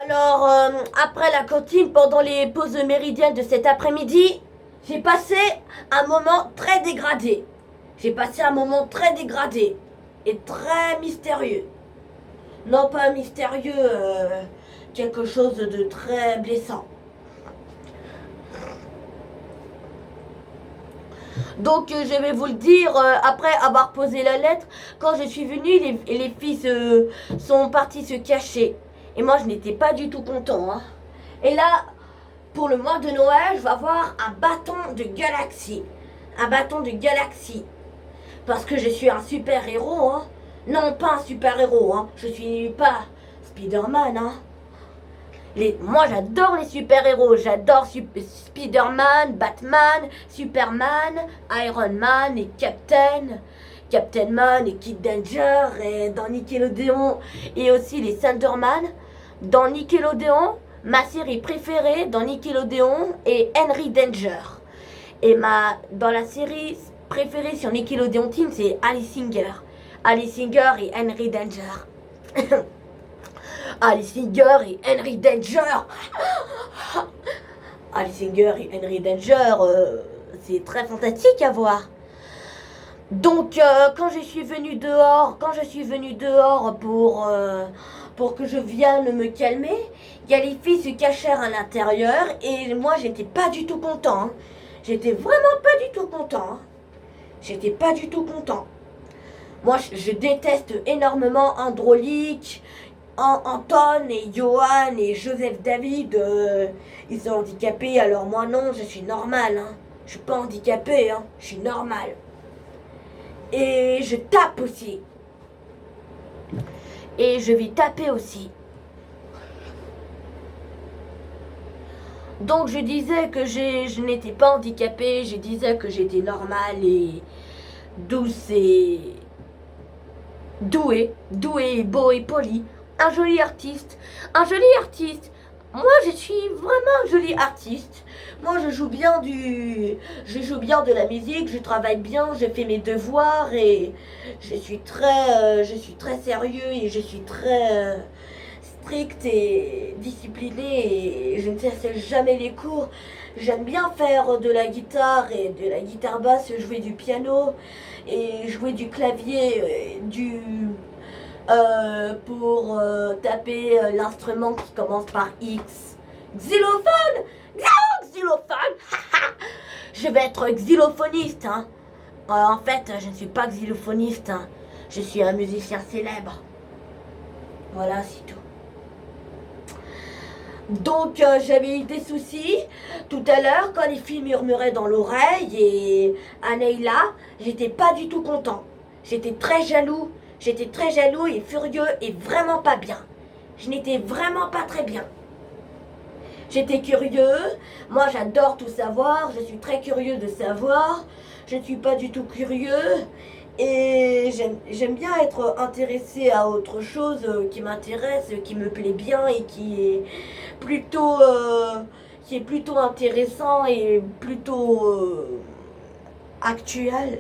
Alors, après la cantine, pendant les pauses méridiennes de cet après-midi, j'ai passé un moment très dégradé. J'ai passé un moment très dégradé et très mystérieux. Non, pas mystérieux, quelque chose de très blessant. Donc, je vais vous le dire, après avoir posé la lettre, quand je suis venue, les filles sont parties se cacher. Et moi, je n'étais pas du tout content, hein. Et là, pour le mois de Noël, je vais avoir un bâton de galaxie. Un bâton de galaxie. Parce que je suis un super-héros, hein. Non, pas un super-héros, hein. Je suis pas Spider-Man, hein. Moi, j'adore les super-héros. J'adore Spider-Man, Batman, Superman, Iron Man et Captain Man et Kid Danger et dans Nickelodeon et aussi les Thunderman. Dans Nickelodeon, ma série préférée dans Nickelodeon est Henry Danger. Et dans la série préférée sur Nickelodeon Team, c'est Alice Singer. Alice Singer et Henry Danger. Alice Singer et Henry Danger. Alice Singer et Henry Danger, c'est très fantastique à voir. Donc, quand je suis venue dehors pour que je vienne me calmer, il y a les filles se cachèrent à l'intérieur et moi, j'étais pas du tout content, hein. J'étais vraiment pas du tout content, hein. J'étais pas du tout content. Moi, je déteste énormément Androlique, Anton et Johan et Joseph David. Ils sont handicapés, alors moi non, je suis normale, hein. Je suis pas handicapée, hein. Je suis normale. Et je tape aussi. Et je vais taper aussi. Donc je disais que je n'étais pas handicapée, je disais que j'étais normale et douce et douée, beau et poli. Un joli artiste. Un joli artiste. Moi, je suis vraiment un joli artiste. Moi, je joue bien de la musique, je travaille bien, je fais mes devoirs et je suis très sérieux et je suis très strict et discipliné et je ne cesse jamais les cours. J'aime bien faire de la guitare et de la guitare basse, jouer du piano et jouer du clavier, pour taper l'instrument qui commence par X. Xylophone! Xylophone! Je vais être xylophoniste, hein. En fait, je ne suis pas xylophoniste, hein. Je suis un musicien célèbre. Voilà, c'est tout. Donc, j'avais eu des soucis tout à l'heure quand les filles murmuraient dans l'oreille et à Neila, j'étais pas du tout content. J'étais très jaloux et furieux et vraiment pas bien. Je n'étais vraiment pas très bien. J'étais curieux, moi j'adore tout savoir, je suis très curieux de savoir, je ne suis pas du tout curieux et j'aime bien être intéressé à autre chose qui m'intéresse, qui me plaît bien et plutôt, qui est plutôt intéressant et plutôt actuel.